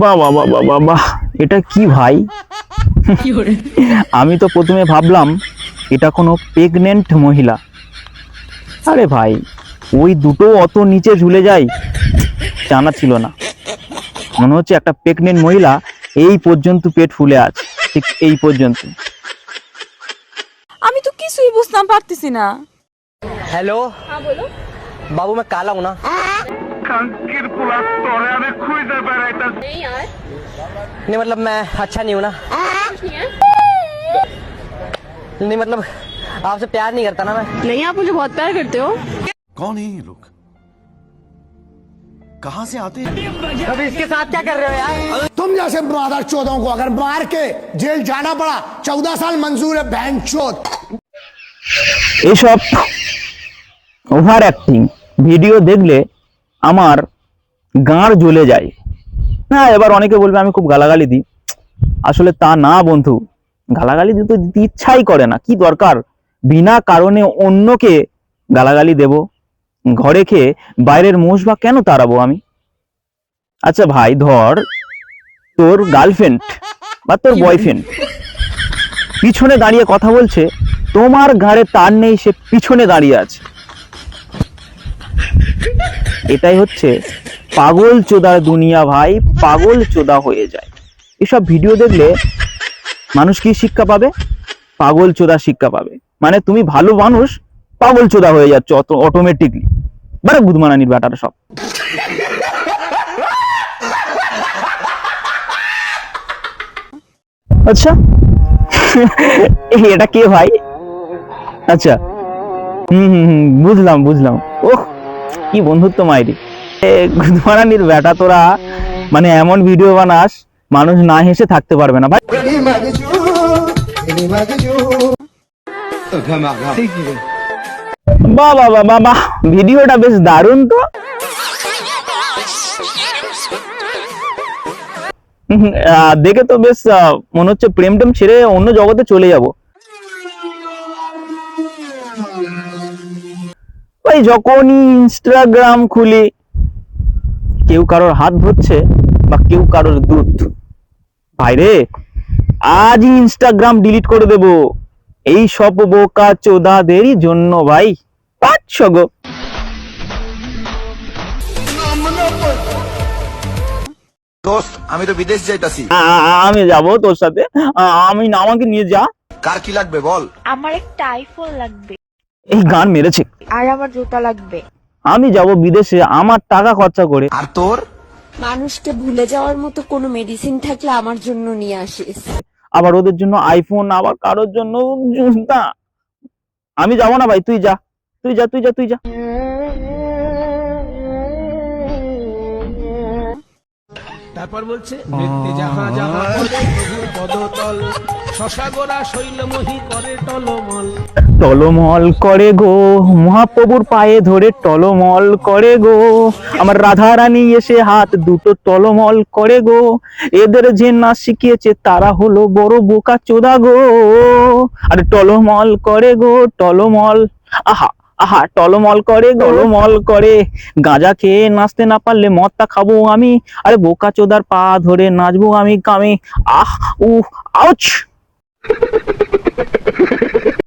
বাবা বাবা বাবা, এটা কি ভাই? আমি তো প্রথমে ভাবলাম এটা কোনো প্রেগনেন্ট মহিলা। আরে ভাই, ওই দুটো অত নিচে ঝুলে যায়, জানা ছিল না। মনে হচ্ছে একটা প্রেগনেন্ট মহিলা এই পর্যন্ত পেট ফুলে আছে, ঠিক এই পর্যন্ত। আমি তো কিছুই বুঝতাম পারতেছি না। हेलो, हाँ बोलो। बाबू मैं काला हूँ ना? नहीं यार, नहीं मतलब मैं अच्छा नहीं हूँ ना? नहीं मतलब आपसे प्यार नहीं करता ना मैं। नहीं, आप मुझे बहुत प्यार करते हो। कौन है ये लोग, कहाँ से आते हैं? अभी इसके साथ क्या कर रहे हो यार? तुम जैसे ब्रादर चौदहों को अगर मार के जेल जाना पड़ा 14 साल मंजूर है बहन चौथ। এসব ওভার অ্যাক্টিং ভিডিও দেখলে আমার গাঁড় জ্বলে যায়। না, এবার অনেকে বলবে আমি খুব গালাগালি দিই, আসলে তা না বন্ধু। গালাগালি দিতে দিতে ইচ্ছাই করে না, কি দরকার বিনা কারণে অন্যকে গালাগালি দেব? ঘরে খেয়ে বাইরের মোষ বা কেন তাড়াবো আমি? আচ্ছা ভাই, ধর তোর গার্লফ্রেন্ড বা তোর বয়ফ্রেন্ড পিছনে দাঁড়িয়ে কথা বলছে, তোমার ঘাড়ে তার নেই, সে পিছনে দাঁড়িয়ে আছে। এটাই হচ্ছে পাগল চোদার দুনিয়া ভাই, পাগল চোদা হয়ে যায়। এসব ভিডিও দেখলে মানুষ কি শিক্ষা পাবে? পাগল চোদা শিক্ষা পাবে। মানে তুমি ভালো মানুষ পাগল চোদা হয়ে যাচ্ছ অটোমেটিকলি। বারে গুদমানানির ব্যাটারা সব। আচ্ছা এটা কে ভাই? আচ্ছা, বুঝলাম বুঝলাম। ওহ, কি বন্ধুত্ব মাইরি। গুদমারানির বেটা তোরা, মানে এমন ভিডিও বানাস মানুষ না হেসে থাকতে পারবে না ভাই। বাহ বাহ বাহ বাহ, ভিডিওটা বেশ দারুণ তো। দেখে তো বেশ মনে হচ্ছে প্রেম টেম ছেড়ে অন্য জগতে চলে যাব। ভাই যখনই ইনস্টাগ্রাম খুলি, কেউ কারোর হাত ধরছে বা কেউ কারোর দুধ। ভাইরে, আজই ইনস্টাগ্রাম ডিলিট করে দেব এই সব বোকা চোদাদেরই জন্য ভাই। পাচ্ছ গো। দোস্ত, আমি তো বিদেশ যাইতাছি। আমি যাব তোর সাথে। আমাকে নিয়ে যা। কার কি লাগবে বল? আমার একটা আইফোন লাগবে এই গান মেরেছে। আর আমার জুতা লাগবে। আমি যাব বিদেশে আমার টাকা খরচা করে। আর তোর? মানুষকে ভুলে যাওয়ার মতো কোনো মেডিসিন থাকলে আমার জন্য নিয়ে আসিস। আবার ওদের জন্য আইফোন, আবার কারোর জন্য জুতা। আমি যাব না ভাই, তুই যা তুই যা তুই যা তুই যা। তারপর বলছে বৃত্তি যাহা যাহা করে পদতল শশাগোরা শৈলমোহী করে টলমল। টলমল করে গো, মহাপ্রভুর পায়ে ধরে টলমল করে গো। আমার রাধা রানী এসে হাত দুটো টলমল করে গো। এদের যে নাচ শিখিয়েছে তারা হলো বড় বোকা চোদা গো। আরে টলমল করে গো, টলমল। আহা আহা, টলমল করে, টলমল করে। গাঁজা খেয়ে নাচতে না পারলে মদটা খাবো আমি। আরে বোকা চোদার পা ধরে নাচবো আমি কামে। আহ উহ আউচ।